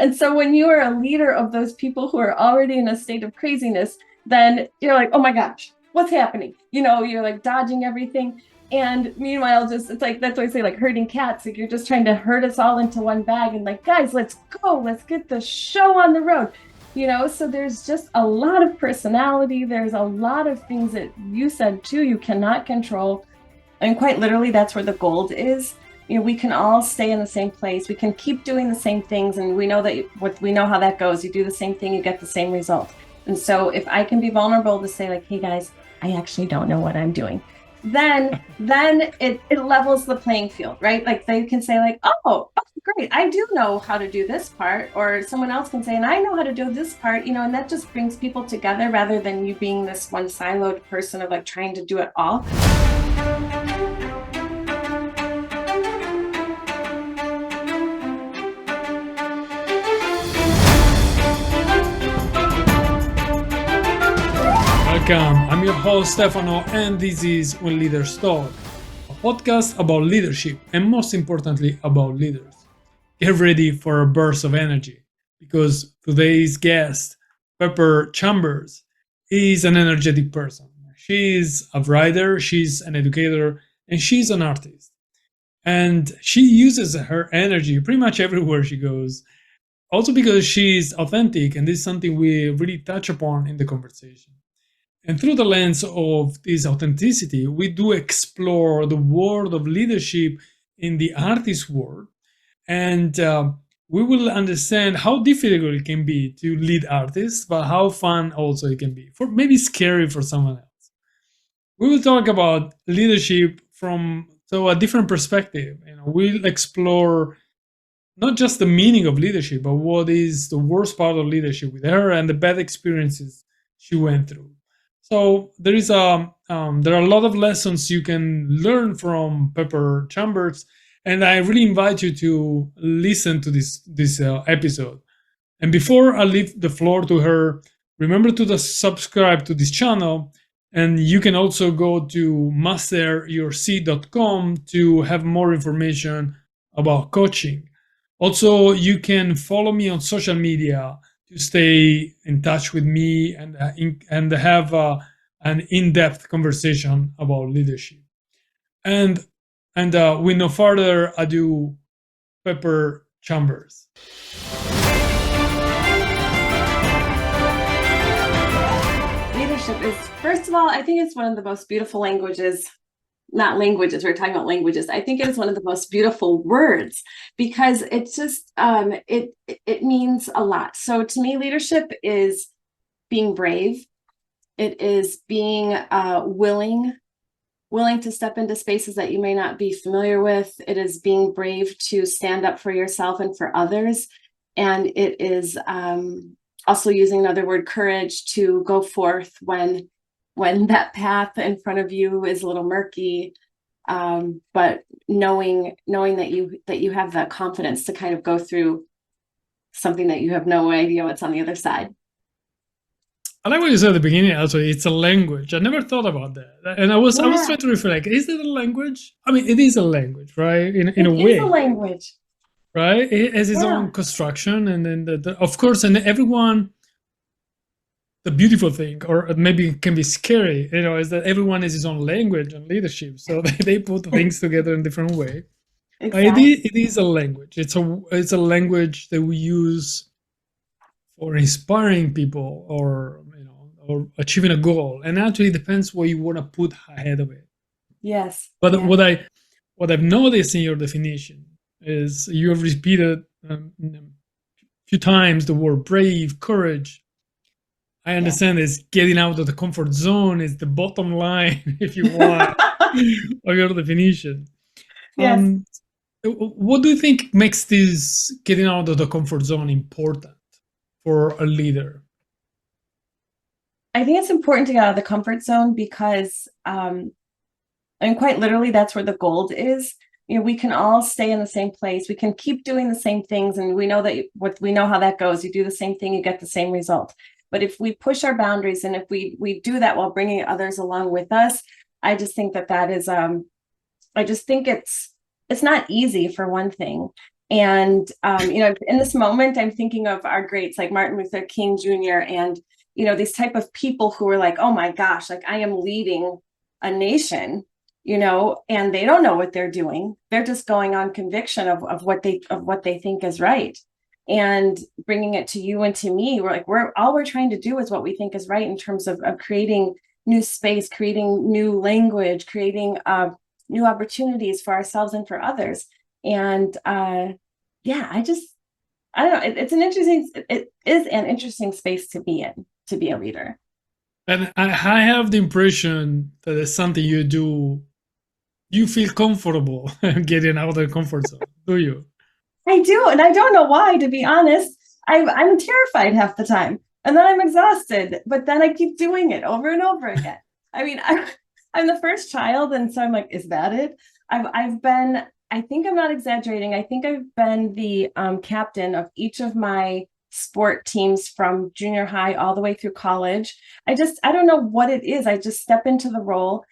And so when you are a leader of those people who are already in a state of craziness, then you're like, oh my gosh, what's happening? You're like dodging everything. And meanwhile, it's like, that's why I say like herding cats. Like you're just trying to herd us all into one bag and like, guys, let's go. Let's get the show on the road. So there's just a lot of personality. There's a lot of things that you said too, you cannot control. And quite literally, that's where the gold is. We can all stay in the same place. We can keep doing the same things. And we know we know how that goes. You do the same thing, you get the same result. And so if I can be vulnerable to say like, hey guys, I actually don't know what I'm doing, then it levels the playing field, right? Like they can say like, oh, great, I do know how to do this part, or someone else can say, and I know how to do this part, and that just brings people together rather than you being this one siloed person of like trying to do it all. Welcome, I'm your host Stefano, and this is When Leaders Talk, a podcast about leadership and most importantly about leaders. Get ready for a burst of energy because today's guest, Peppur Chambers, is an energetic person. She's a writer, she's an educator, and she's an artist. And she uses her energy pretty much everywhere she goes. Also because she's authentic, and this is something we really touch upon in the conversation. And through the lens of this authenticity, we do explore the world of leadership in the artist world. And we will understand how difficult it can be to lead artists, but how fun also it can be, for maybe scary for someone else. We will talk about leadership from a different perspective. We'll explore not just the meaning of leadership, but what is the worst part of leadership with her and the bad experiences she went through. So there are a lot of lessons you can learn from Peppur Chambers, and I really invite you to listen to this episode. And before I leave the floor to her, remember to subscribe to this channel, and you can also go to masteryourseed.com to have more information about coaching. Also, you can follow me on social media to stay in touch with me and have an in-depth conversation about leadership. And with no further ado, Peppur Chambers. Leadership is, first of all, I think it's one of the most beautiful languages. Not languages, we're talking about languages. I think it is one of the most beautiful words because it's just, it means a lot. So to me, leadership is being brave. It is being willing to step into spaces that you may not be familiar with. It is being brave to stand up for yourself and for others. And it is also using another word, courage, to go forth when that path in front of you is a little murky, but knowing that you have the confidence to kind of go through something that you have no idea what's on the other side. I like what you said at the beginning. Also, it's a language. I never thought about that, and I was trying to reflect. Is it a language? I mean, it is a language, right? In a way, it's a language, right? It has its own construction, and then of course, and everyone. The beautiful thing, or maybe it can be scary, is that everyone has his own language and leadership. So they put things together in a different way. Exactly. It is a language. It's a language that we use for inspiring people or achieving a goal. And actually it depends what you want to put ahead of it. Yes. But yeah. What I've noticed in your definition is you have repeated a few times the word brave, courage. I understand is getting out of the comfort zone is the bottom line, if you want, of your definition. Yes. What do you think makes this getting out of the comfort zone important for a leader? I think it's important to get out of the comfort zone because, and quite literally, that's where the gold is. We can all stay in the same place. We can keep doing the same things, and we know how that goes. You do the same thing, you get the same result. But if we push our boundaries and if we do that while bringing others along with us, I just think that is, I just think it's not easy for one thing. And in this moment, I'm thinking of our greats like Martin Luther King Jr. and these type of people who are like, oh my gosh, like I am leading a nation, and they don't know what they're doing. They're just going on conviction of what they think is right, and bringing it to you and to me. We're trying to do is what we think is right in terms of creating new space, creating new language, creating new opportunities for ourselves and for others. And yeah, I don't know. It is an interesting space to be in, to be a leader. And I have the impression that it's something you do. You feel comfortable getting out of the comfort zone, do you? I do, and I don't know why, to be honest. I'm terrified half the time, and then I'm exhausted, but then I keep doing it over and over again. I mean, I'm the first child, and so I'm like, is that it? I've been, I think I'm not exaggerating. I think I've been the captain of each of my sport teams from junior high all the way through college. I don't know what it is. I just step into the role.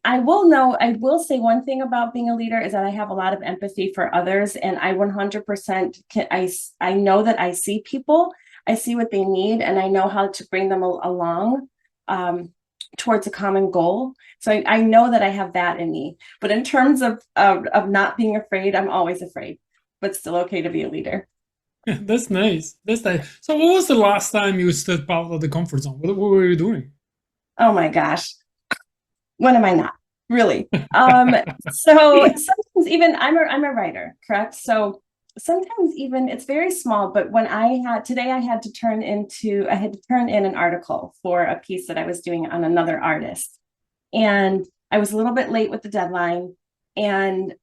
I will say one thing about being a leader is that I have a lot of empathy for others, and I 100% I know that I see people, I see what they need, and I know how to bring them along towards a common goal. So I know that I have that in me. But in terms of not being afraid, I'm always afraid, but still okay to be a leader. That's nice. That's nice. So, what was the last time you stepped out of the comfort zone? What were you doing? Oh my gosh. When am I not? Really? So sometimes even I'm a writer, correct? So sometimes even it's very small, but when today I had to turn in an article for a piece that I was doing on another artist. And I was a little bit late with the deadline. And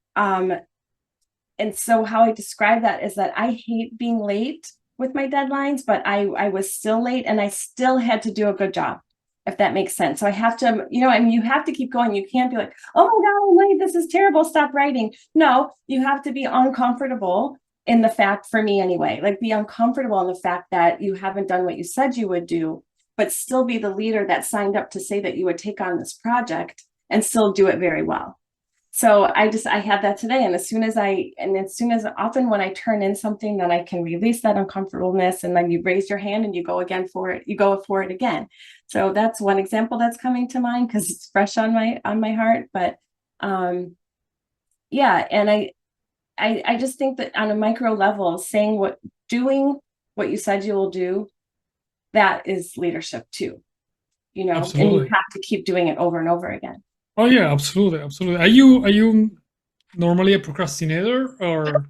so how I describe that is that I hate being late with my deadlines, but I was still late and I still had to do a good job, if that makes sense. So I have to, I mean, you have to keep going. You can't be like, oh my God, I'm late. This is terrible. Stop writing. No, you have to be uncomfortable in the fact, for me anyway, like be uncomfortable in the fact that you haven't done what you said you would do, but still be the leader that signed up to say that you would take on this project and still do it very well. So I had that today. And as soon as often when I turn in something, then I can release that uncomfortableness, and then you raise your hand and you go again for it. You go for it again. So that's one example that's coming to mind because it's fresh on my heart. But yeah, and I just think that on a micro level, doing what you said you will do, that is leadership too, and you Absolutely. have to keep doing it over and over again. Oh yeah, absolutely, absolutely. Are you normally a procrastinator or?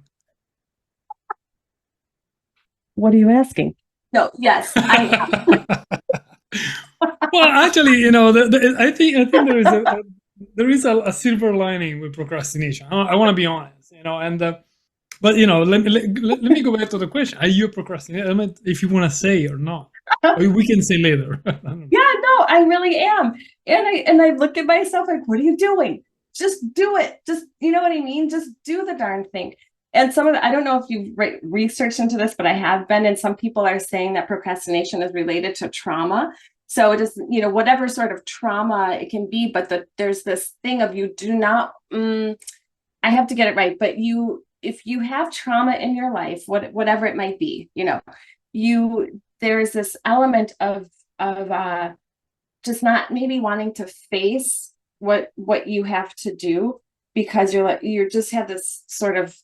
What are you asking? No, yes, I Well, actually, I think there is a silver lining with procrastination. I want to be honest, and but let me go back to the question: Are you a procrastinator? I mean, if you want to say or not, or we can say later. I don't know. Yeah, no, I really am. And I look at myself like, what are you doing? Just do it. Just, you know what I mean? Just do the darn thing. And I don't know if you've researched into this, but I have been, and some people are saying that procrastination is related to trauma. So it is, whatever sort of trauma it can be, but there's this thing of you do not, I have to get it right, but if you have trauma in your life, whatever it might be, there's this element of just not maybe wanting to face what you have to do, because you're just have this sort of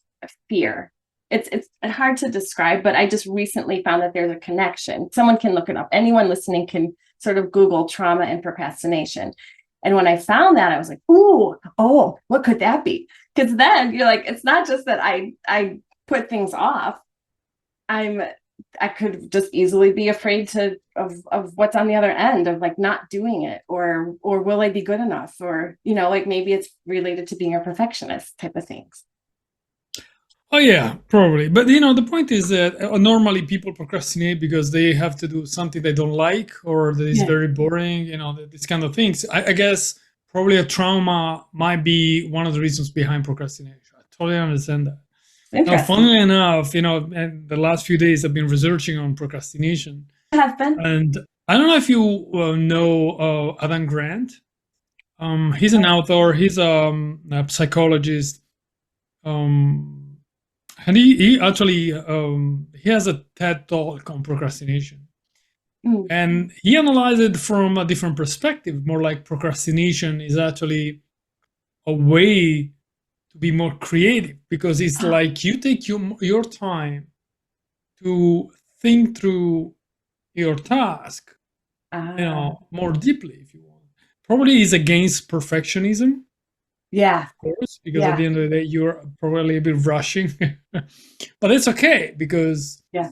fear. It's hard to describe, but I just recently found that there's a connection. Someone can look it up. Anyone listening can sort of Google trauma and procrastination. And when I found that, I was like, ooh, oh, what could that be? Because then you're like, it's not just that I put things off. I could just easily be afraid of what's on the other end of like not doing it, or will I be good enough, or like maybe it's related to being a perfectionist type of things. Oh yeah, probably. But the point is that normally people procrastinate because they have to do something they don't like or that is Yeah, very boring. These kind of things. I guess probably a trauma might be one of the reasons behind procrastination. I totally understand that. Now, interesting. funnily enough, and the last few days I've been researching on procrastination, I have been. and I don't know if you know Adam Grant. He's an author. He's a psychologist. Um, And he actually he has a TED talk on procrastination, Mm. and he analyzed it from a different perspective, more like procrastination is actually a way to be more creative, because it's Oh, like you take your time to think through your task, ah, more deeply, if you want. Probably is against perfectionism, yeah, of course, because at yeah, the end of the day, you're probably a bit rushing, but it's okay because yeah.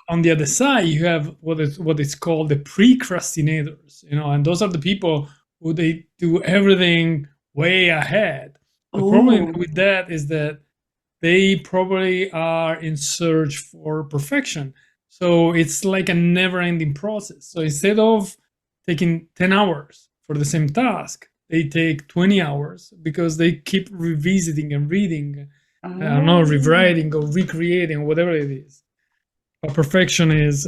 on the other side, you have what is called the precrastinators, and those are the people who they do everything way ahead. The problem Oh, with that is that they probably are in search for perfection. So it's like a never ending process. So instead of taking 10 hours for the same task, they take 20 hours because they keep revisiting and reading, not oh. rewriting or recreating, whatever it is. But perfection is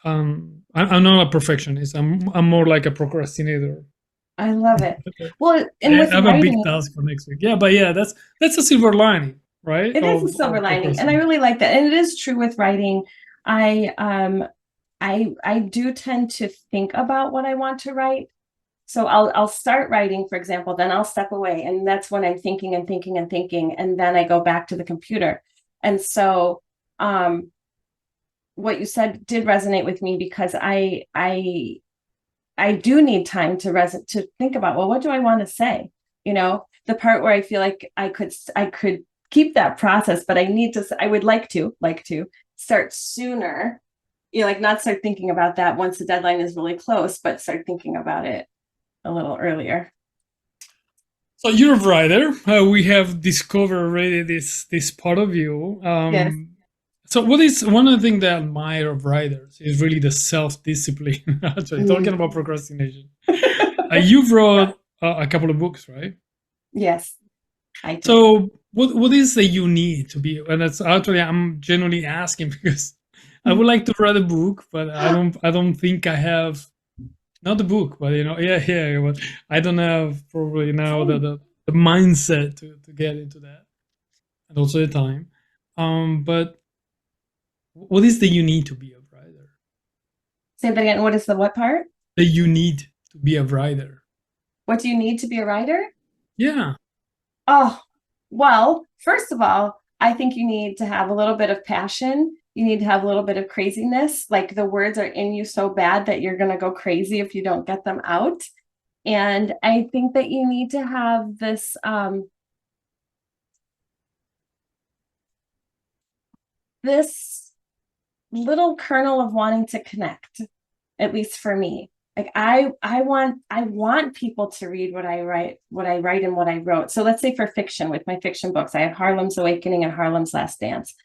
I'm not a perfectionist. I'm more like a procrastinator. I love it. Okay. Well, and I with have a big writing, task for next week. Yeah, but yeah, that's a silver lining, right? it is a silver Of lining, and I procrastination. really like that. And it is true with writing. I I do tend to think about what I want to write. So I'll start writing, for example, then I'll step away, and that's when I'm thinking and thinking and thinking, and then I go back to the computer. And so um what you said did resonate with me because I do need time to think about, well, what do I want to say? The part where I feel like I could keep that process, but I would like to start sooner. Like not start thinking about that once the deadline is really close, but start thinking about it a little earlier. So you're a writer. We have discovered already this part of you. Yes. So what is one of the things that I admire of writers is really the self discipline. Actually, talking Mm. about procrastination, you've wrote a couple of books, right? Yes, I did. So what is that you need to be? And that's actually I'm genuinely asking because I would like to write a book, but I don't think I have not the book, but yeah. But I don't have probably now Same. the mindset to get into that, and also the time. But what is the you need to be a writer? Say that again. What is the what part? That you need to be a writer. What do you need to be a writer? Yeah. Oh, well, first of all, I think you need to have a little bit of passion. You need to have a little bit of craziness. Like the words are in you so bad that you're going to go crazy if you don't get them out. And I think that you need to have this little kernel of wanting to connect, at least for me. Like I want people to read what I write and what I wrote. So let's say for fiction, with my fiction books, I have Harlem's Awakening and Harlem's Last Dance.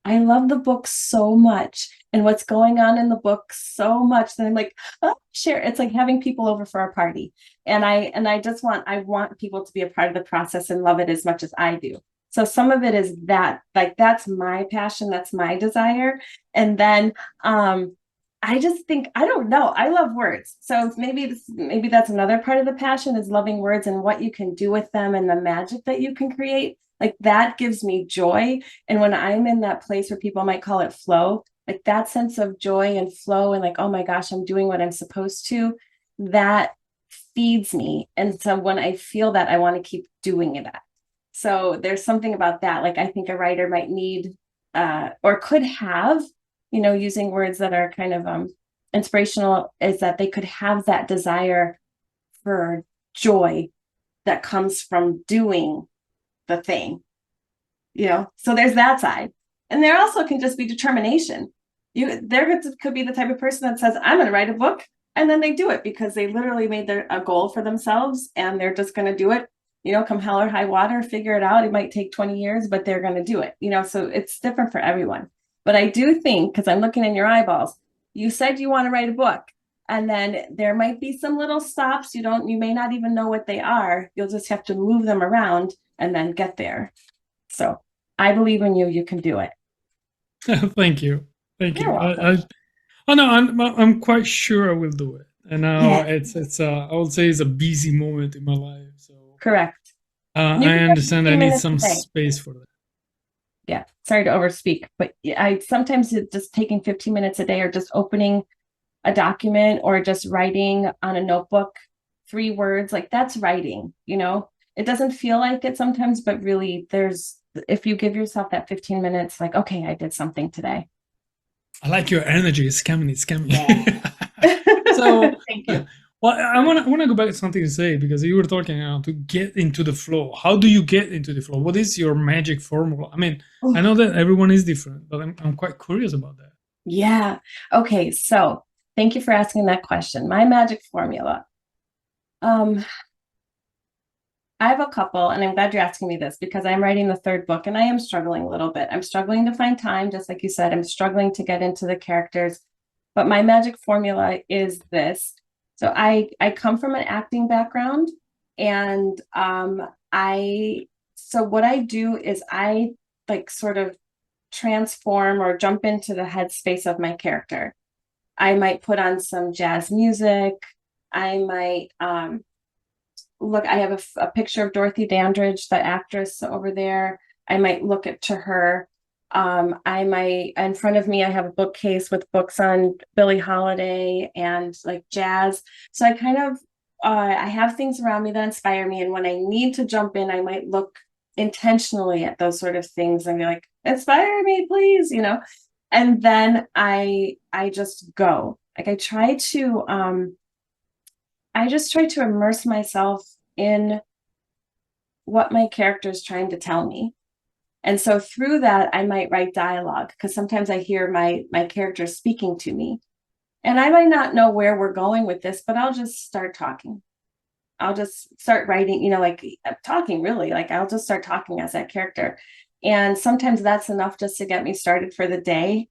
I love the book so much and what's going on in the book so much that I'm like, oh, share. It's like having people over for a party. And I want people to be a part of the process and love it as much as I do. So some of it is that, like, that's my passion, that's my desire. And then I just think, I don't know, I love words. So maybe that's another part of the passion, is loving words and what you can do with them and the magic that you can create. Like that gives me joy. And when I'm in that place where people might call it flow, like that sense of joy and flow and like, oh my gosh, I'm doing what I'm supposed to, that feeds me. And so when I feel that, I want to keep doing it. So there's something about that. Like I think a writer might need or could have, using words that are kind of inspirational, is that they could have that desire for joy that comes from doing the thing. So there's that side. And there also can just be determination. Could be the type of person that says, I'm going to write a book, and then they do it because they literally made a goal for themselves and they're just going to do it. Come hell or high water, figure it out. It might take 20 years, but they're going to do it. So it's different for everyone. But I do think, because I'm looking in your eyeballs, you said you want to write a book, and then there might be some little stops. You may not even know what they are. You'll just have to move them around and then get there. So I believe in you. You can do it. Thank you. Thank You're you. welcome. Oh no, I'm quite sure I will do it. And now Yeah, it's I would say it's a busy moment in my life. So correct. You I can have understand I 15 need minutes some a day. space for that. Yeah, sorry to overspeak, but I sometimes just taking 15 minutes a day or just opening a document or just writing on a notebook 3 words, like that's writing, it doesn't feel like it sometimes, but really if you give yourself that 15 minutes, like, okay, I did something today. I like your energy. It's coming. It's coming. Yeah. So, Thank you. well, I wanna go back to something to say because you were talking to get into the flow. How do you get into the flow? What is your magic formula? I mean, I know that everyone is different, but I'm quite curious about that. Yeah. Okay. So thank you for asking that question. My magic formula. Um, I have a couple, and I'm glad you're asking me this because I'm writing the third book and I am struggling a little bit. I'm struggling to find time, just like you said. I'm struggling to get into the characters. But my magic formula is this. So I come from an acting background, and I so what I do is I like sort of transform or jump into the headspace of my character. I might put on some jazz music. I might look, I have a picture of Dorothy Dandridge, the actress over there. I might look to her. I might, in front of me, I have a bookcase with books on Billie Holiday and like jazz. So I kind of, I have things around me that inspire me. And when I need to jump in, I might look intentionally at those sort of things and be like, inspire me, please, And then I just go. Like I just try to immerse myself in what my character is trying to tell me. And so through that, I might write dialogue because sometimes I hear my character speaking to me. And I might not know where we're going with this, but I'll just start talking. I'll just start writing, like talking really, like I'll just start talking as that character. And sometimes that's enough just to get me started for the day.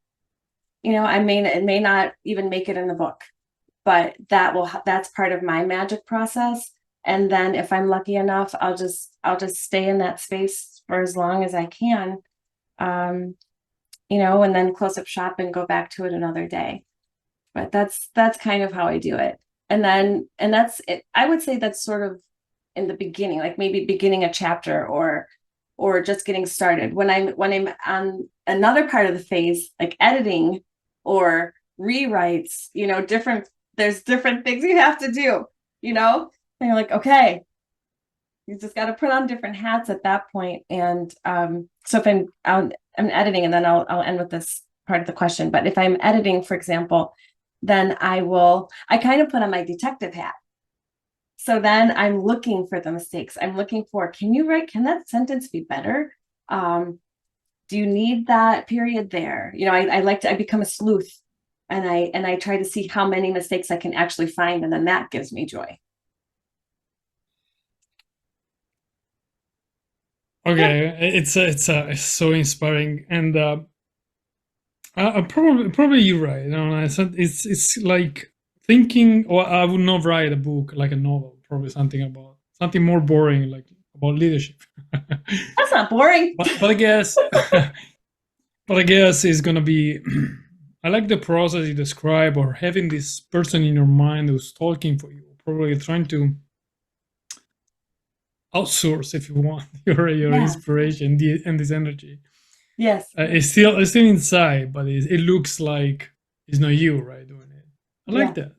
It may not even make it in the book, but that's part of my magic process. And then if I'm lucky enough, I'll just stay in that space for as long as I can. um and then close up shop and go back to it another day. But that's kind of how I do it. And that's it. I would say that's sort of in the beginning, like maybe beginning a chapter or just getting started. When I'm on another part of the phase, like editing or rewrites, there's different things you have to do, and you're like, okay, you just got to put on different hats at that point. And so if I'm editing, and then I'll end with this part of the question. But if I'm editing, for example, then I kind of put on my detective hat. So then I'm looking for the mistakes. I'm looking for, can that sentence be better? Do you need that period there? I become a sleuth, and I try to see how many mistakes I can actually find. And then that gives me joy. Okay, it's so inspiring, and probably you're right. It's like thinking, or I would not write a book like a novel. Probably something more boring, like about leadership. That's not boring. But I guess, it's gonna be. I like the process you describe, or having this person in your mind who's talking for you, probably trying to outsource, if you want, your Yeah. inspiration and this energy. Yes. It's still inside, but it looks like it's not you, right, doing it. I like Yeah. that.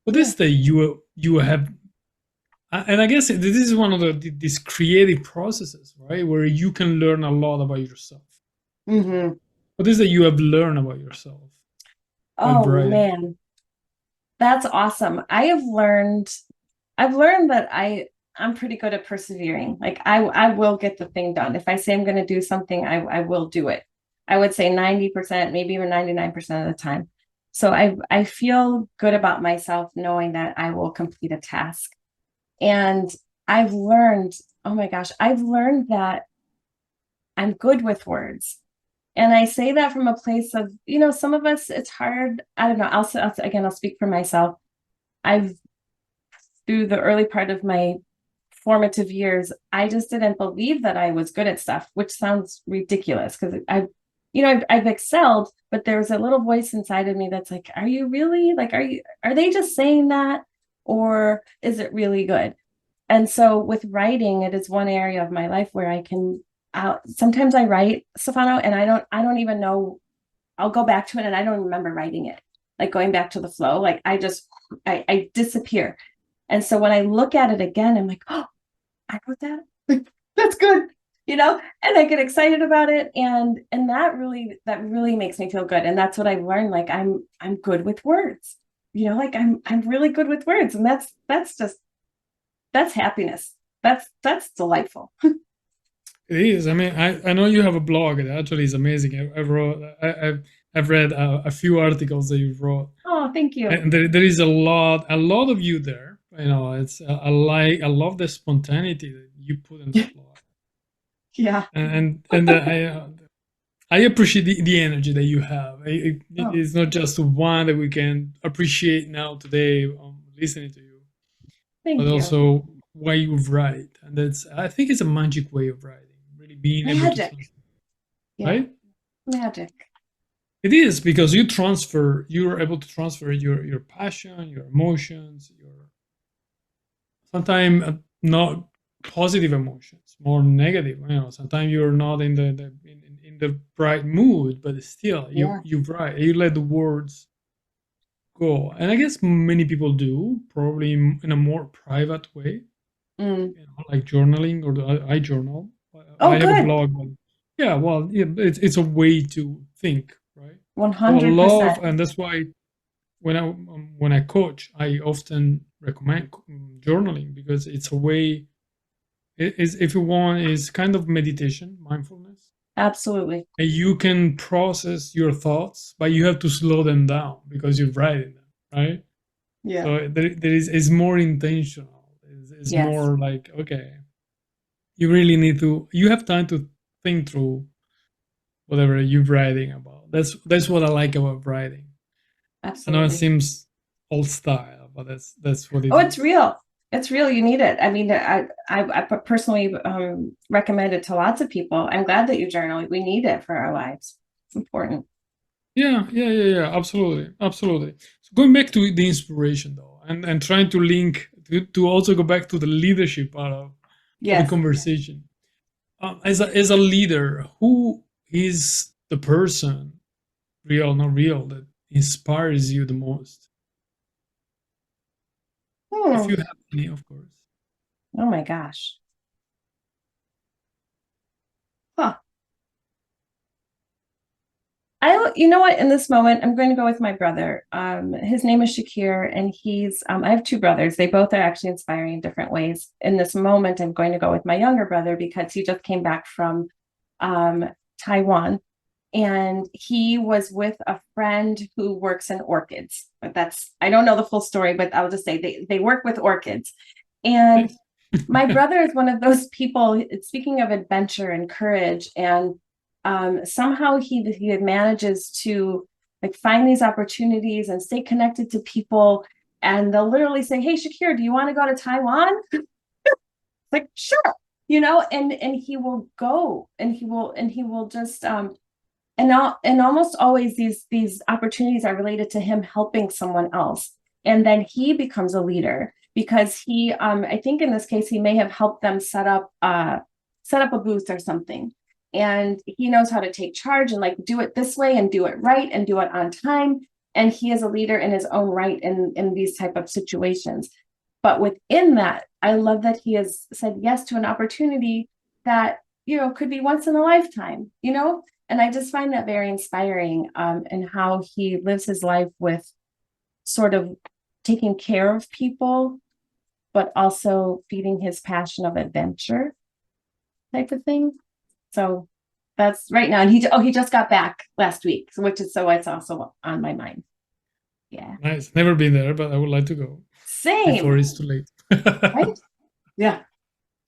What Yeah. is that you have? And I guess this is one of these creative processes, right, where you can learn a lot about yourself. Mm-hmm. What is that you have learned about yourself while Oh writing? man, that's awesome. I've learned that I'm pretty good at persevering. Like I will get the thing done. If I say I'm going to do something, I will do it. I would say 90%, maybe even 99% of the time. So I feel good about myself knowing that I will complete a task. And I've learned, oh my gosh, I've learned that I'm good with words. And I say that from a place of, some of us, it's hard. I don't know. I'll speak for myself. I've, through the early part of my formative years, I just didn't believe that I was good at stuff, which sounds ridiculous because I've excelled, but there's a little voice inside of me that's like, are you really like, are they just saying that? Or is it really good? And so with writing, it is one area of my life where sometimes I write, Stefano, and I don't even know. I'll go back to it and I don't remember writing it. Like going back to the flow, like I disappear. And so when I look at it again, I'm like, oh, I wrote that. Like, that's good, and I get excited about it. And that really makes me feel good. And that's what I've learned. Like I'm good with words, like I'm really good with words. And that's happiness. That's delightful. It is. I mean, I know you have a blog. It actually is amazing. I've read a few articles that you've wrote, Oh, thank you. and there is a lot of you there. It's I love the spontaneity that you put in the blog, Yeah. and I appreciate the energy that you have. Oh, It's not just one that we can appreciate now today listening to you, but thank you. also why you write, and that's I think it's a magic way of writing, really being able to Magic. transfer, Yeah. right? Magic. It is because you're able to transfer your passion, your emotions, your sometimes not positive emotions, more negative. Sometimes you're not in the right mood, but still Yeah. you write, you let the words go, and I guess many people do, probably in a more private way, Mm. like journaling, or I journal. I Oh, have a good. blog, but yeah, well, yeah, it's a way to think, right? So I love, 100%. and that's why when I coach, I often recommend journaling, because it's a way. It is, if you want, is kind of meditation, mindfulness, Absolutely. and you can process your thoughts, but you have to slow them down because you're writing them, right? Yeah. So there is more intentional. It's Yes. more like, okay, you really need to. You have time to think through whatever you're writing about. That's what I like about writing. I know it Absolutely. seems old style, but that's what it Oh, it's is. real. It's real. You need it. I mean, I personally recommend it to lots of people. I'm glad that you journal. We need it for our lives. It's important. Yeah. Absolutely, absolutely. So going back to the inspiration though, and trying to link to also go back to the leadership part of the Yes. conversation. As a leader, who is the person, real, not real, that inspires you the most? If Hmm. you have any, of course. Oh my gosh. Huh. You know what? In this moment, I'm going to go with my brother. His name is Shakir, and I have two brothers. They both are actually inspiring in different ways. In this moment, I'm going to go with my younger brother because he just came back from um, Taiwan, and he was with a friend who works in orchids. But I don't know the full story, but I'll just say they work with orchids. And Nice. my brother is one of those people, speaking of adventure and courage, and somehow he manages to like find these opportunities and stay connected to people. And they'll literally say, "Hey, Shakir, do you want to go to Taiwan?" Like, sure, and he will go, and he will just and almost always these opportunities are related to him helping someone else, and then he becomes a leader because I think in this case he may have helped them set up a booth or something, and he knows how to take charge and like do it this way and do it right and do it on time, and he is a leader in his own right in these type of situations. But within that, I love that he has said yes to an opportunity that could be once in a lifetime. And I just find that very inspiring, and how he lives his life with sort of taking care of people, but also feeding his passion of adventure type of thing. So that's right now. And he just got back last week, so it's also on my mind. Yeah. Nice. Never been there, but I would like to go before Same. it's too late. Right? Yeah.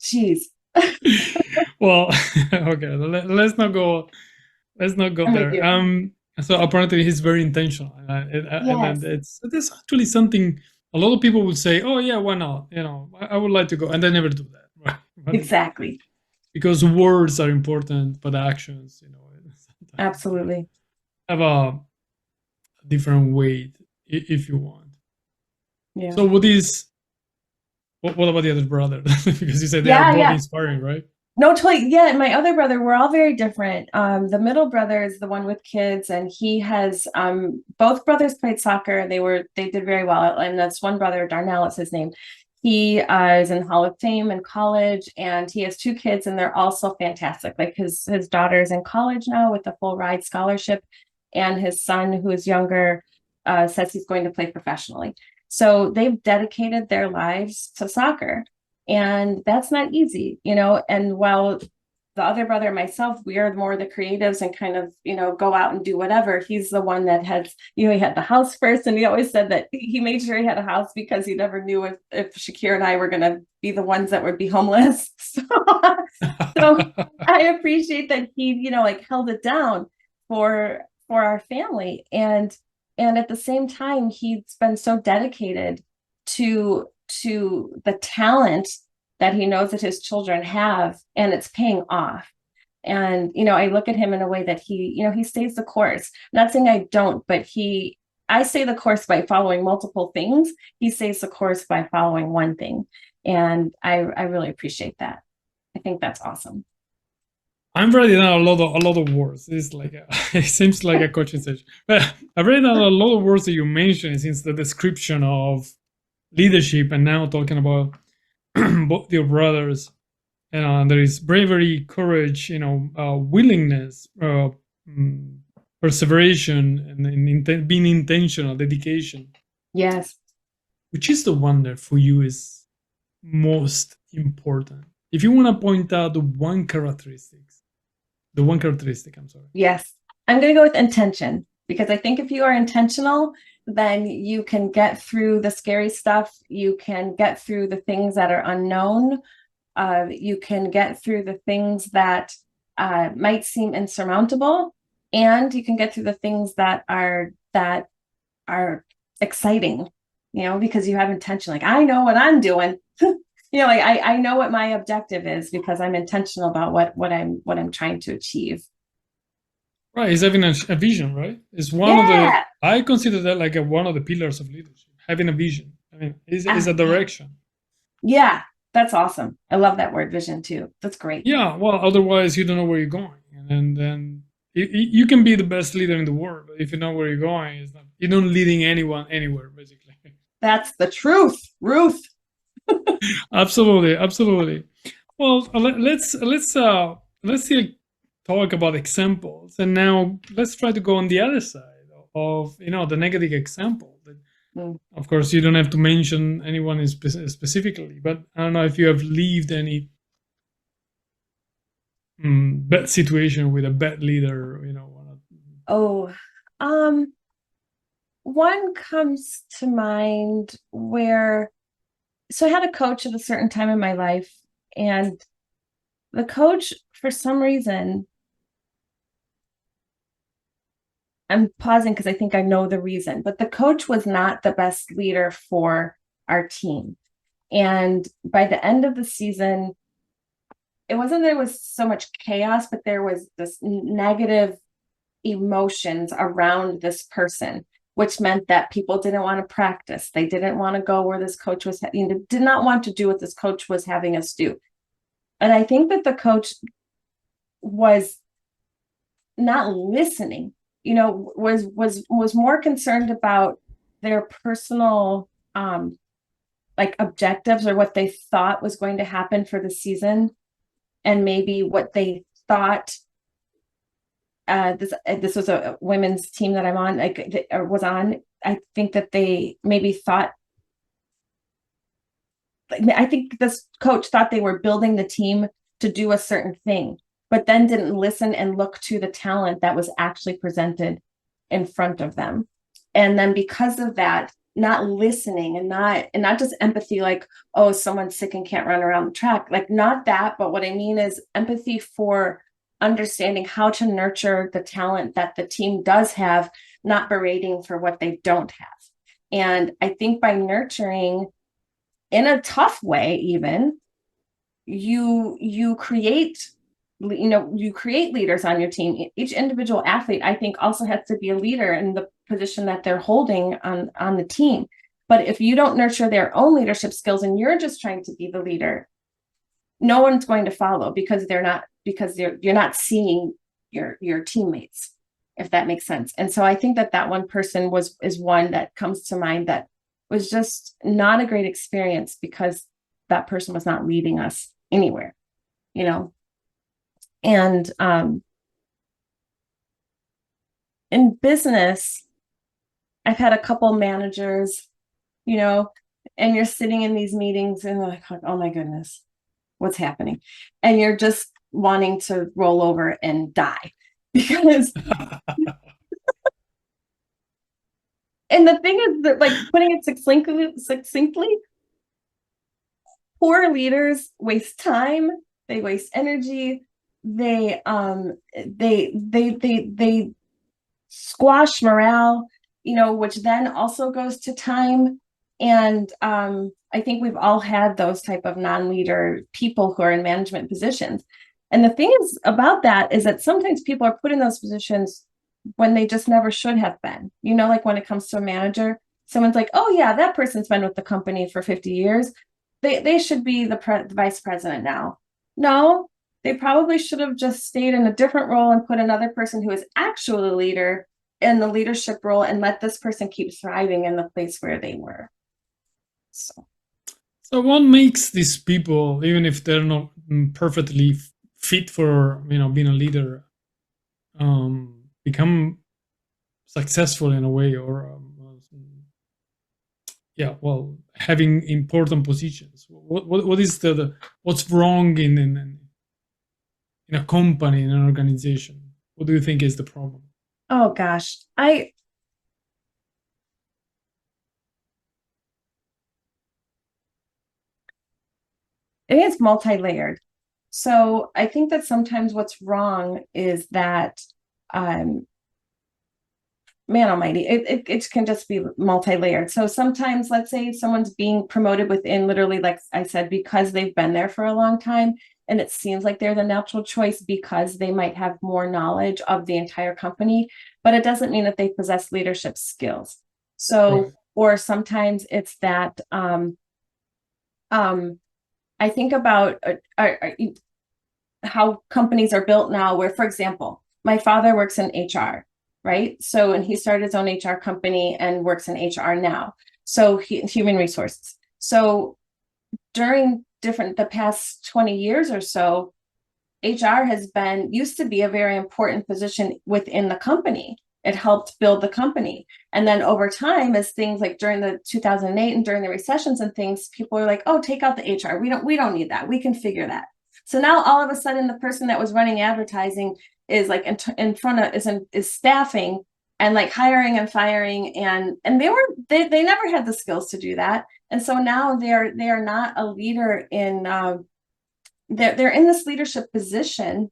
Jeez. Well, okay. Let's not go. Let's not go I'm with there. you. So apparently he's very intentional, and Yes. it's actually something a lot of people would say. Oh yeah, why not? I would like to go, and they never do that, right? Exactly. Because words are important, but actions, sometimes Absolutely. have a different weight if you want. Yeah. So what about the other brother? Because you said they are Yeah, both yeah. inspiring, right? No, totally. Yeah, my other brother, we're all very different. The middle brother is the one with kids, and he has both brothers played soccer. They did very well, and that's one brother, Darnell is his name. He is in Hall of Fame in college, and he has two kids, and they're also fantastic. Like his daughter's in college now with a full ride scholarship, and his son, who is younger, says he's going to play professionally. So they've dedicated their lives to soccer. And that's not easy, and while the other brother and myself, we are more the creatives and kind of, go out and do whatever. He's the one that has, he had the house first. And he always said that he made sure he had a house because he never knew if Shakir and I were going to be the ones that would be homeless. So I appreciate that he, like held it down for our family. And at the same time, he's been so dedicated to the talent that he knows that his children have, and it's paying off. And I look at him in a way that he stays the course. I'm not saying I don't, but I stay the course by following multiple things. He stays the course by following one thing, and I really appreciate that. I think that's awesome. I'm writing down a lot of words. It's like it seems like a coaching session. But I've written down a lot of words that you mentioned since the description of leadership, and now talking about both your brothers. And there is bravery, courage, willingness, perseveration, and being intentional, dedication. Yes. Which is the one that for you is most important? If you want to point out the one characteristic, I'm sorry. Yes. I'm going to go with intention, because I think if you are intentional, then you can get through the scary stuff. You can get through the things that are unknown. You can get through the things that might seem insurmountable, and you can get through the things that are exciting, because you have intention. Like, I know what I'm doing. Like I know what my objective is because I'm intentional about what I'm trying to achieve. Right, it's having a vision, right? It's one of the, Yeah. I consider that like one of the pillars of leadership, having a vision. I mean, it's a direction. Yeah, that's awesome. I love that word, vision, too. That's great. Yeah, well, otherwise you don't know where you're going, and then you can be the best leader in the world, but if you know where you're going, it's not, you're not leading anyone anywhere, basically. That's the truth, Ruth. Absolutely, absolutely. Well, let's see, talk about examples, and now let's try to go on the other side of the negative example. Of course, you don't have to mention anyone specifically, but I don't know if you have lived any bad situation with a bad leader. Oh, one comes to mind where, so I had a coach at a certain time in my life, and the coach, for some reason, I'm pausing because I think I know the reason, but the coach was not the best leader for our team. And by the end of the season, it wasn't there was so much chaos, but there was this negative emotions around this person, which meant that people didn't want to practice. They didn't want to go where this coach was, did not want to do what this coach was having us do. And I think that the coach was not listening, was more concerned about their personal like objectives, or what they thought was going to happen for the season, and maybe what they thought. This was a women's team that I'm on, was on. I think that they maybe thought, I think this coach thought they were building the team to do a certain thing, but then didn't listen and look to the talent that was actually presented in front of them. And then because of that, not listening and not just empathy, like, oh, someone's sick and can't run around the track, like not that, but what I mean is empathy for understanding how to nurture the talent that the team does have, not berating for what they don't have. And I think by nurturing in a tough way, even, you create leaders on your team. Each individual athlete, I think, also has to be a leader in the position that they're holding on the team. But if you don't nurture their own leadership skills and you're just trying to be the leader, no one's going to follow because you're not seeing your teammates, if that makes sense. And so I think that one person is one that comes to mind that was just not a great experience because that person was not leading us anywhere, you know. And in business, I've had a couple managers, you know, and you're sitting in these meetings and they're like, oh my goodness, what's happening? And you're just wanting to roll over and die because, and the thing is that, like, putting it succinctly, poor leaders waste time, they waste energy, they squash morale, you know, which then also goes to time. And I think we've all had those type of non-leader people who are in management positions. And the thing is about that is that sometimes people are put in those positions when they just never should have been. You know, like when it comes to a manager, someone's like, oh yeah, that person's been with the company for 50 years. They should be the vice president now. No, they probably should have just stayed in a different role and put another person who is actually a leader in the leadership role and let this person keep thriving in the place where they were. So what makes these people, even if they're not perfectly fit for, you know, being a leader, become successful in a way, or yeah, well, having important positions? What is the what's wrong in a company, in an organization? What do you think is the problem? Oh gosh, it is multi-layered. So I think that sometimes what's wrong is that, man almighty, it can just be multi-layered. So sometimes, let's say someone's being promoted within, literally, like I said, because they've been there for a long time, and it seems like they're the natural choice because they might have more knowledge of the entire company, but it doesn't mean that they possess leadership skills. So, Right. or sometimes it's that, I think about how companies are built now, where, for example, my father works in HR, right? So, and he started his own HR company and works in HR now. So, human resources. So, during the past 20 years or so, HR used to be a very important position within the company. It helped build the company. And then over time, as things like during the 2008 and during the recessions and things, people are like, oh, take out the HR. We don't need that. We can figure that. So now all of a sudden, the person that was running advertising is like in front of is staffing and like hiring and firing, and they never had the skills to do that. And so now they are not a leader in they're in this leadership position,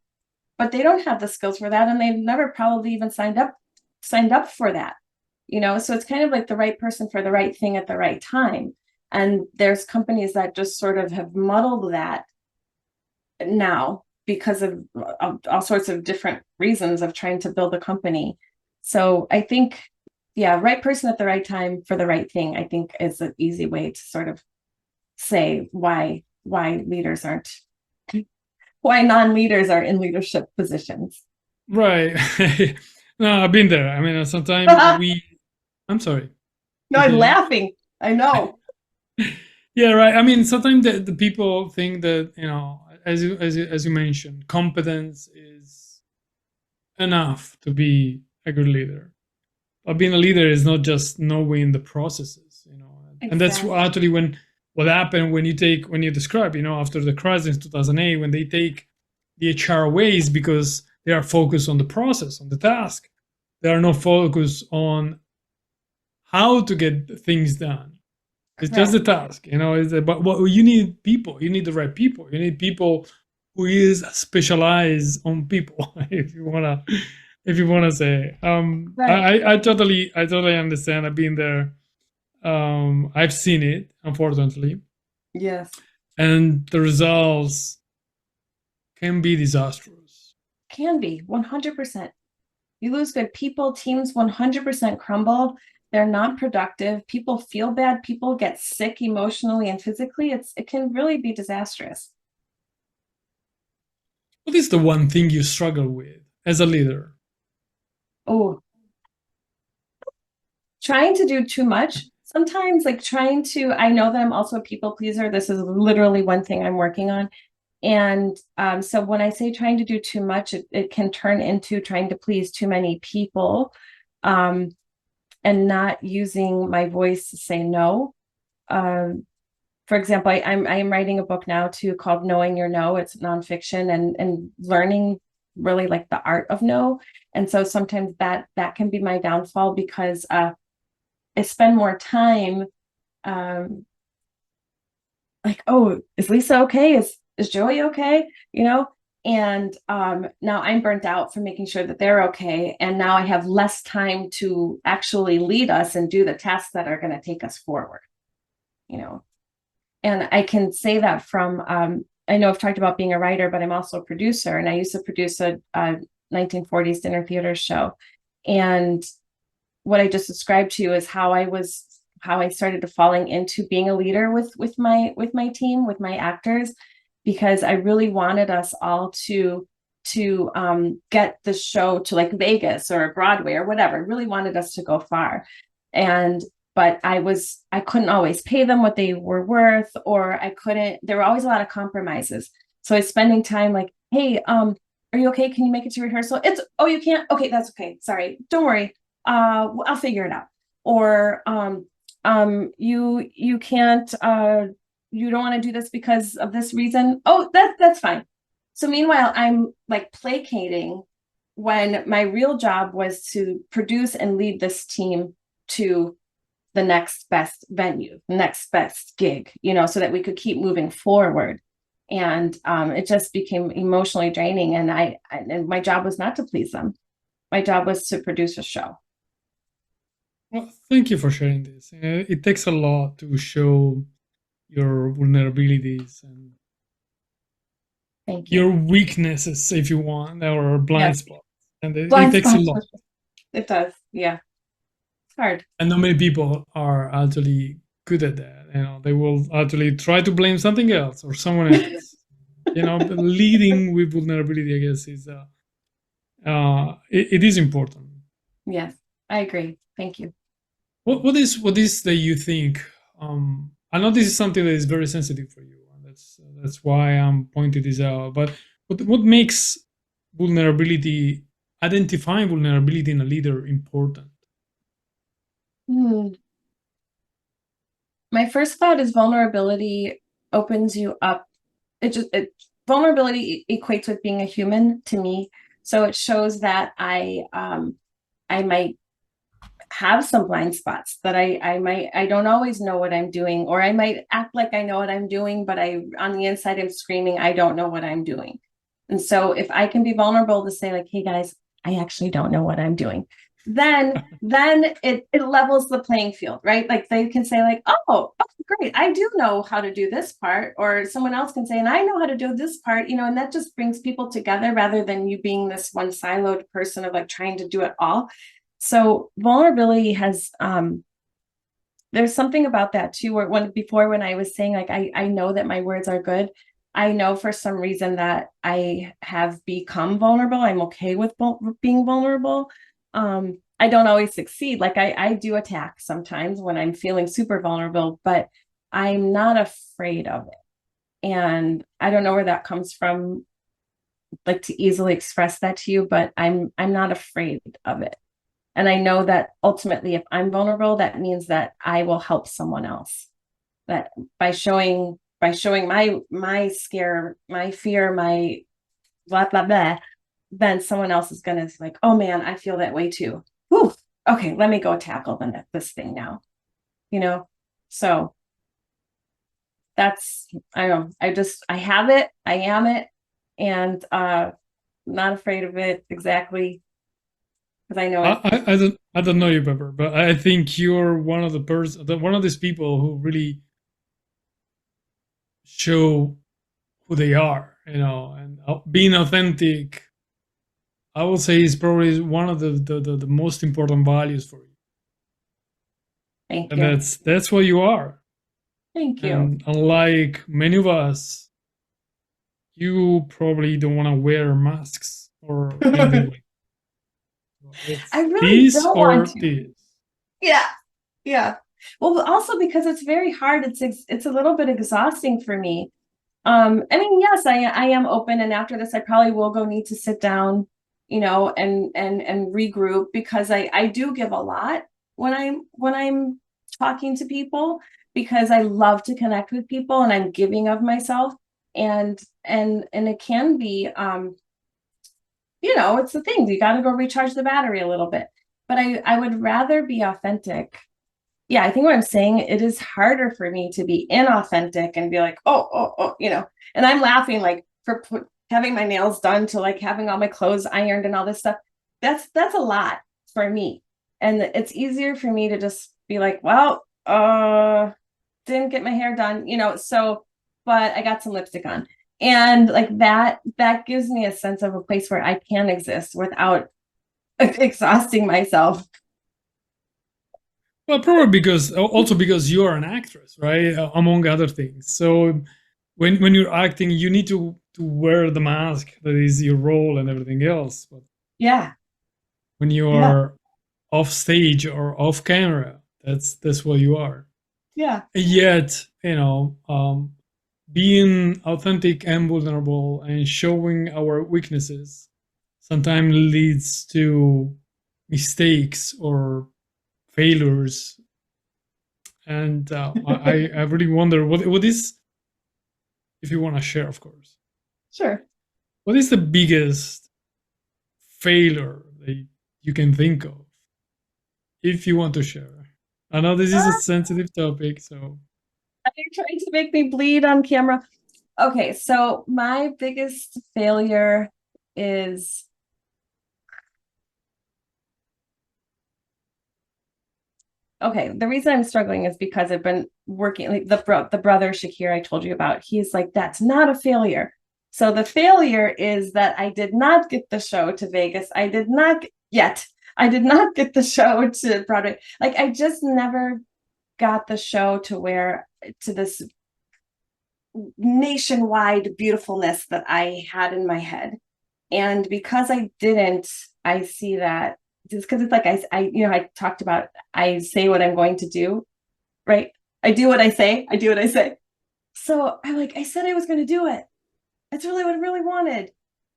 but they don't have the skills for that, and they've never probably even signed up for that, you know. So it's kind of like the right person for the right thing at the right time. And there's companies that just sort of have muddled that now because of all sorts of different reasons of trying to build a company. So I think, yeah, right person at the right time for the right thing, I think, is an easy way to sort of say why leaders aren't why non-leaders are in leadership positions. Right. No, I've been there. I mean, sometimes No, I'm sorry. I'm Continue. laughing. I know. Yeah, right. I mean, sometimes the people think that, you know, as you mentioned, competence is enough to be a good leader. But being a leader is not just knowing the processes, you know. And that's Exactly. actually what happened when you describe, you know, after the crisis in 2008, when they take the HR ways because they are focused on the process, on the task. They are not focused on how to get things done. It's just Correct. the task, you know. It's about what you need. People, you need the right people. You need people who is specialized on people. If you wanna say, Right. I totally understand. I've been there. I've seen it, unfortunately, Yes. and the results can be disastrous. Can be 100%. You lose good people, teams 100% crumble. They're not productive. People feel bad. People get sick emotionally and physically. It can really be disastrous. What is the one thing you struggle with as a leader? Oh, trying to do too much. Sometimes, like trying to, I know that I'm also a people pleaser. This is literally one thing I'm working on. And so when I say trying to do too much, it can turn into trying to please too many people, um, and not using my voice to say no. Um, for example, I am writing a book now too called Knowing Your No. It's nonfiction and learning really like the art of no. And so sometimes that can be my downfall because I spend more time um like, oh, is Lisa okay? Is Joey okay? You know? And now I'm burnt out from making sure that they're okay. And now I have less time to actually lead us and do the tasks that are going to take us forward, you know. And I can say that from I know I've talked about being a writer, but I'm also a producer, and I used to produce a 1940s dinner theater show. And what I just described to you is how I started falling into being a leader with my team, with my actors, because I really wanted us all to get the show to like Vegas or Broadway or whatever. I really wanted us to go far. And but I couldn't always pay them what they were worth, or I couldn't, there were always a lot of compromises. So I was spending time like, hey, are you okay? Can you make it to rehearsal? It's, oh, you can't? Okay, that's okay. Sorry. Don't worry. I'll figure it out. Or you can't you don't want to do this because of this reason. Oh, that's fine. So meanwhile, I'm like placating when my real job was to produce and lead this team to the next best venue, next best gig, you know, so that we could keep moving forward. And it just became emotionally draining. And and my job was not to please them. My job was to produce a show. Well, thank you for sharing this. It takes a lot to show your vulnerabilities and Thank you. your weaknesses, if you want, or blind Yes. spots. And it Blind takes a spots. lot. It does. Yeah. It's hard. And not many people are actually good at that. They will actually try to blame something else or someone else. But leading with vulnerability, I guess, it is important. Yes, I agree. Thank you. What is that you think? I know this is something that is very sensitive for you, and that's why I'm pointing this out. But what makes vulnerability, identifying vulnerability in a leader, important? Hmm. My first thought is vulnerability opens you up. Vulnerability equates with being a human to me. So it shows that I might have some blind spots, that I don't always know what I'm doing, or I might act like I know what I'm doing, but I on the inside I'm screaming I don't know what I'm doing. And so if I can be vulnerable to say like, hey guys, I actually don't know what I'm doing, then it levels the playing field, right? Like they can say like, oh, great, I do know how to do this part, or someone else can say, and I know how to do this part, you know, and that just brings people together rather than you being this one siloed person of like trying to do it all. So vulnerability has there's something about that too, where when I was saying like I know that my words are good, I know for some reason that I have become vulnerable. I'm okay with being vulnerable. I don't always succeed. Like I do attack sometimes when I'm feeling super vulnerable, but I'm not afraid of it. And I don't know where that comes from, like to easily express that to you, but I'm not afraid of it. And I know that ultimately, if I'm vulnerable, that means that I will help someone else. That by showing my scare, my fear, my blah blah blah, then someone else is gonna like, oh man, I feel that way too. Whew, okay, let me go tackle this thing now. You know, so that's I don't know. I have it, I am it, and not afraid of it exactly because I know it. I don't know you, Pepper, but I think you're one of one of these people who really show who they are, and being authentic. I would say is probably one of the most important values for you, Thank and you. that's what you are. Thank you. And unlike many of us, you probably don't want to wear masks or anything like that. I It's really this don't want or to. this. Yeah. Yeah. Well, also because it's very hard, it's a little bit exhausting for me. I mean, yes, I am open, and after this, I probably will go need to sit down, and regroup, because I do give a lot when I'm talking to people, because I love to connect with people and I'm giving of myself, and it can be, it's the thing, you got to go recharge the battery a little bit, but I would rather be authentic. Yeah, I think what I'm saying, it is harder for me to be inauthentic and be like, and I'm laughing, like, for having my nails done to like having all my clothes ironed and all this stuff. That's a lot for me. And it's easier for me to just be like, well, didn't get my hair done, so, but I got some lipstick on. And like that gives me a sense of a place where I can exist without exhausting myself. Well, probably because you are an actress, right? Among other things. So when you're acting, you need to wear the mask that is your role and everything else. But Yeah. when you Yeah. are off stage or off camera, that's what you are. Yeah. And yet, being authentic and vulnerable and showing our weaknesses sometimes leads to mistakes or failures. And I really wonder what is, if you want to share, of course, Sure. what is the biggest failure that you can think of, if you want to share. I know this is a sensitive topic, so. Are you trying to make me bleed on camera? Okay, so my biggest failure is, okay, the reason I'm struggling is because I've been working, like the brother Shakir I told you about. He's like, that's not a failure. So the failure is that I did not get the show to Vegas. I did not yet. I did not get the show to Broadway. Like, I just never got the show to this nationwide beautifulness that I had in my head. And because I didn't, I see that just because it's like I talked about, I say what I'm going to do, right? I do what I say, I do what I say. So I said I was going to do it. That's really what I really wanted.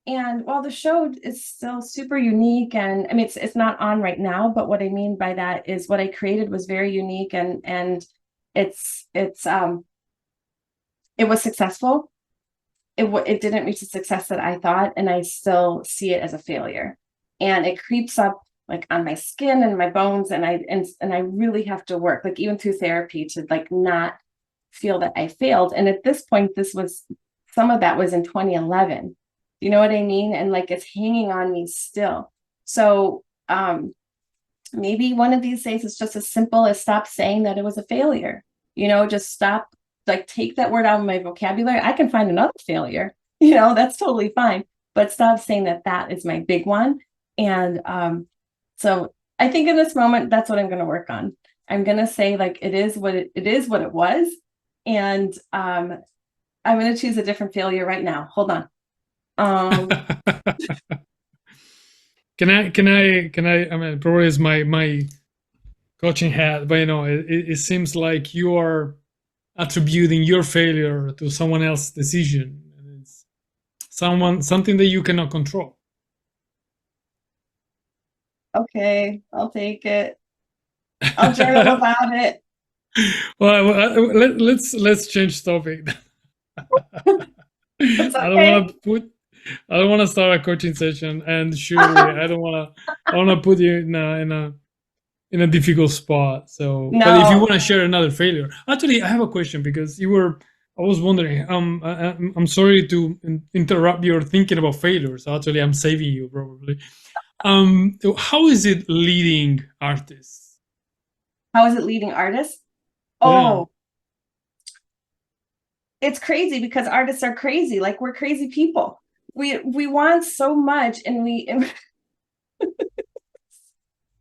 And while the show is still super unique, and I mean it's not on right now, but what I mean by that is what I created was very unique, and it's it was successful. It didn't reach the success that I thought, and I still see it as a failure. And it creeps up like on my skin and my bones, and I really have to work, like even through therapy, to like not feel that I failed. And at this point, some of that was in 2011. You know what I mean? And like it's hanging on me still. So maybe one of these days it's just as simple as stop saying that it was a failure. Just stop, like take that word out of my vocabulary. I can find another failure, that's totally fine. But stop saying that that is my big one. And so I think in this moment, that's what I'm going to work on. I'm going to say like it is what it was. And I'm going to choose a different failure right now. Hold on. Can I mean, probably is my coaching hat, but it seems like you are attributing your failure to someone else's decision, and it's something that you cannot control. Okay, I'll take it. I'll journal about it. Well, let's change topic. It's I don't okay. want to put. I don't want to start a coaching session, and surely I don't want to. I want to put you in a difficult spot. So, but if you No. want to share another failure, actually, I have a question because you were. I was wondering. I'm sorry to interrupt your thinking about failures. Actually, I'm saving you probably. How is it leading artists? How is it leading artists? Yeah. Oh, it's crazy because artists are crazy. Like, we're crazy people. We want so much, and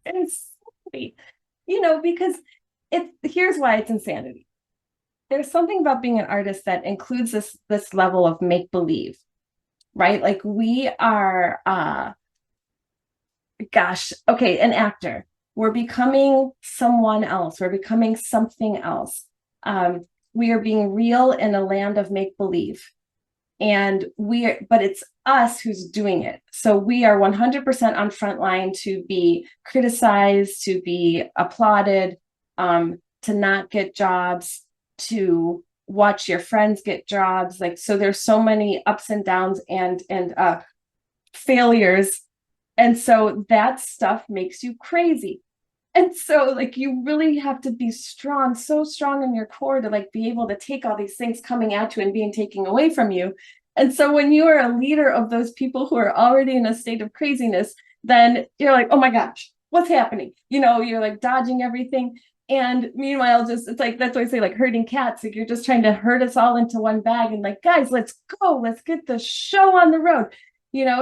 it's silly, because here's why it's insanity. There's something about being an artist that includes this level of make believe. right? Like we are, gosh, okay, an actor. We're becoming someone else. We're becoming something else. We are being real in a land of make believe. And but it's us who's doing it. So we are 100% on front line to be criticized, to be applauded, to not get jobs, to watch your friends get jobs. Like, so there's so many ups and downs and failures. And so that stuff makes you crazy. And so like you really have to be strong, so strong in your core to like be able to take all these things coming at you and being taken away from you. And so when you are a leader of those people who are already in a state of craziness, then you're like, oh my gosh, what's happening? You're like dodging everything. And meanwhile, just it's like that's why I say like herding cats. Like you're just trying to herd us all into one bag and like, guys, let's go, let's get the show on the road.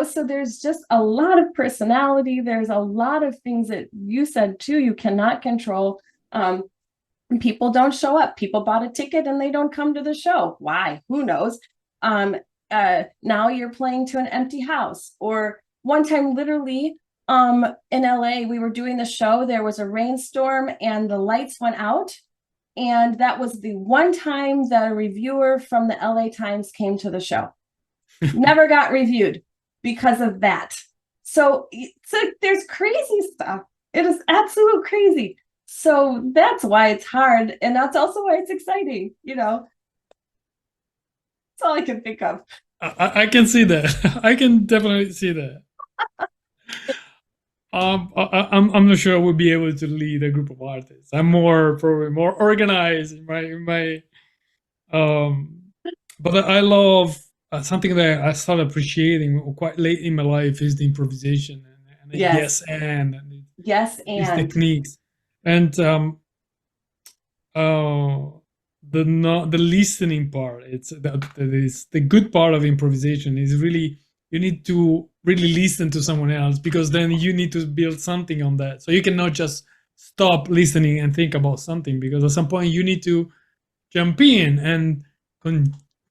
So there's just a lot of personality. There's a lot of things that you said too, you cannot control. People don't show up. People bought a ticket and they don't come to the show. Why? Who knows? Now you're playing to an empty house. Or one time, literally, in LA, we were doing the show. There was a rainstorm and the lights went out. And that was the one time that a reviewer from the LA Times came to the show. Never got reviewed because of that. So there's crazy stuff. It is absolute crazy. So that's why it's hard. And that's also why it's exciting. That's all I can think of. I can see that. I can definitely see that. I'm not sure I would be able to lead a group of artists. I'm probably more organized in my but I love something that I started appreciating quite late in my life is the improvisation and the Yes. Yes, these and techniques and the listening part. It's that is the good part of improvisation is really you need to really listen to someone else because then you need to build something on that. So you cannot just stop listening and think about something because at some point you need to jump in and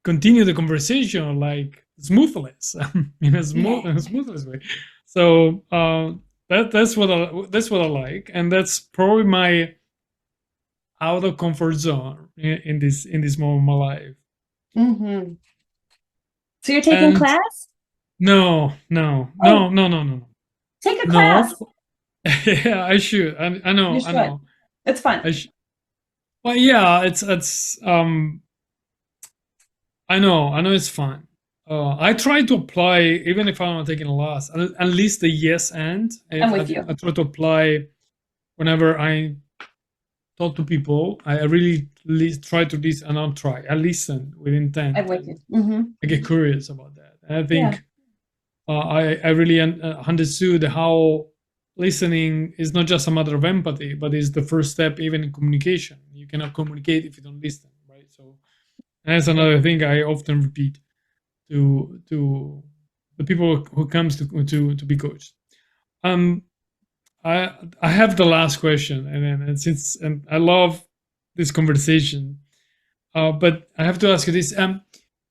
continue the conversation like smoothless in a smoothless way. So that's what I like, and that's probably my out of comfort zone in this moment of my life. mm-hmm. So you're taking And class? no, Take a no. class. Yeah, I should. I You know, I should. know. It's fun. I sh- well, yeah, it's I know it's fun. I try to apply, even if I'm not taking a class, at least the yes and. I'm If with you. I try to apply whenever I talk to people, I really try to listen and not try. I listen with I'm intent with and you. Mm-hmm. I get curious about that. And I Yeah. think I really understood how listening is not just a matter of empathy, but is the first step even in communication. You cannot communicate if you don't listen, right? So that's another thing I often repeat to the people who comes to be coached. Um, I have the last question, and since I love this conversation, but I have to ask you this.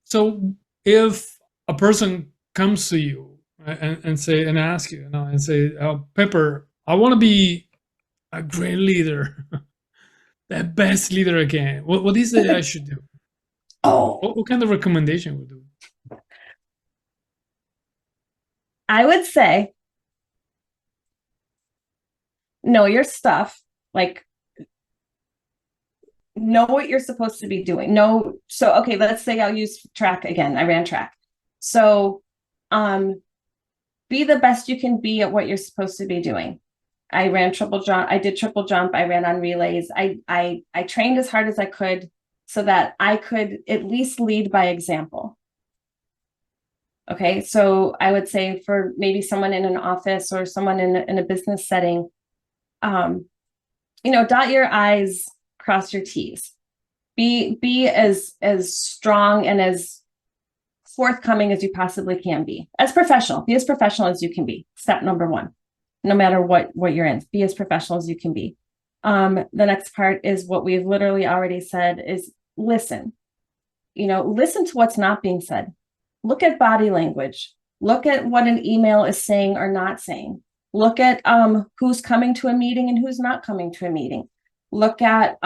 So if a person comes to you and say and ask you, and say, Peppur, I want to be a great leader, the best leader I can. What is it I should do? Oh, What kind of recommendation would do? I would say know your stuff. Like know what you're supposed to be doing. So okay, let's say I'll use track again. I ran track. So be the best you can be at what you're supposed to be doing. I ran triple jump. I did triple jump. I ran on relays. I trained as hard as I could so that I could at least lead by example. Okay, so I would say for maybe someone in an office or someone in a business setting, dot your I's, cross your T's. Be as strong and as forthcoming as you possibly can be. Be as professional as you can be. Step number one. No matter what you're in, be as professional as you can be. The next part is what we've literally already said is listen. Listen to what's not being said. look at body language, look at what an email is saying or not saying, look at who's coming to a meeting and who's not coming to a meeting, look at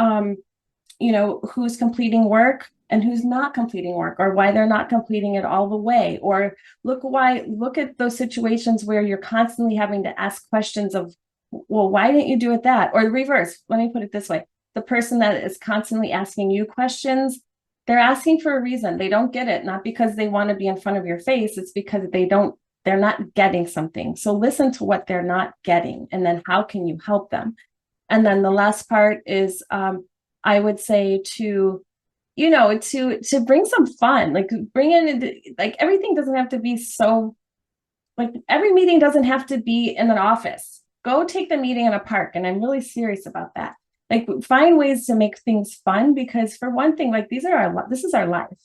who's completing work and who's not completing work, or why they're not completing it all the way, or look at those situations where you're constantly having to ask questions of, well, why didn't you do it that? Or the reverse, let me put it this way, the person that is constantly asking you questions, they're asking for a reason. They don't get it, not because they want to be in front of your face, it's because they're not getting something. So listen to what they're not getting, and then how can you help them? And then the last part is I would say to bring some fun, like bring in, like everything doesn't have to be so, like every meeting doesn't have to be in an office. Go take the meeting in a park. And I'm really serious about that. Like find ways to make things fun, because for one thing, like this is our life,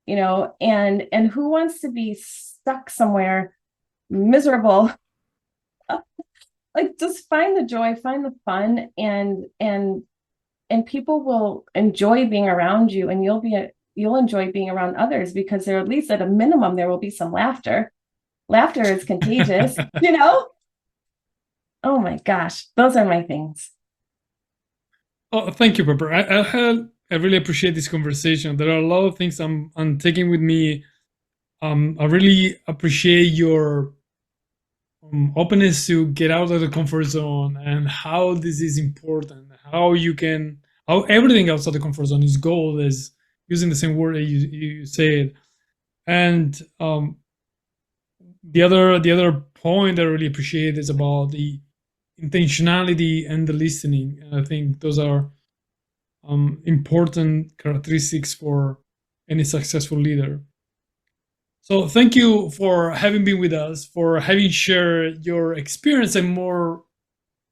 and who wants to be stuck somewhere miserable? Like just find the joy, find the fun, and people will enjoy being around you, and you'll enjoy being around others, because there, at least at a minimum, there will be some laughter. Laughter is contagious. Oh my gosh, those are my things. Oh, thank you, Pepper. I really appreciate this conversation. There are a lot of things I'm taking with me. I really appreciate your openness to get out of the comfort zone, and how this is important. How everything outside the comfort zone is gold, is using the same word that you said. And the other point I really appreciate is about the intentionality and the listening. And I think those are important characteristics for any successful leader. So thank you for having been with us, for having shared your experience, and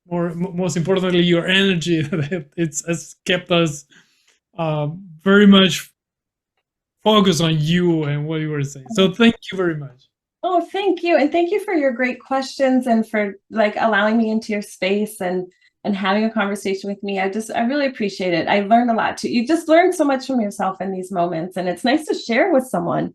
most importantly, your energy. Has kept us very much focused on you and what you were saying. So thank you very much. Oh, thank you. And thank you for your great questions, and for like allowing me into your space and having a conversation with me. I really appreciate it. I learned a lot too. You just learn so much from yourself in these moments, and it's nice to share with someone.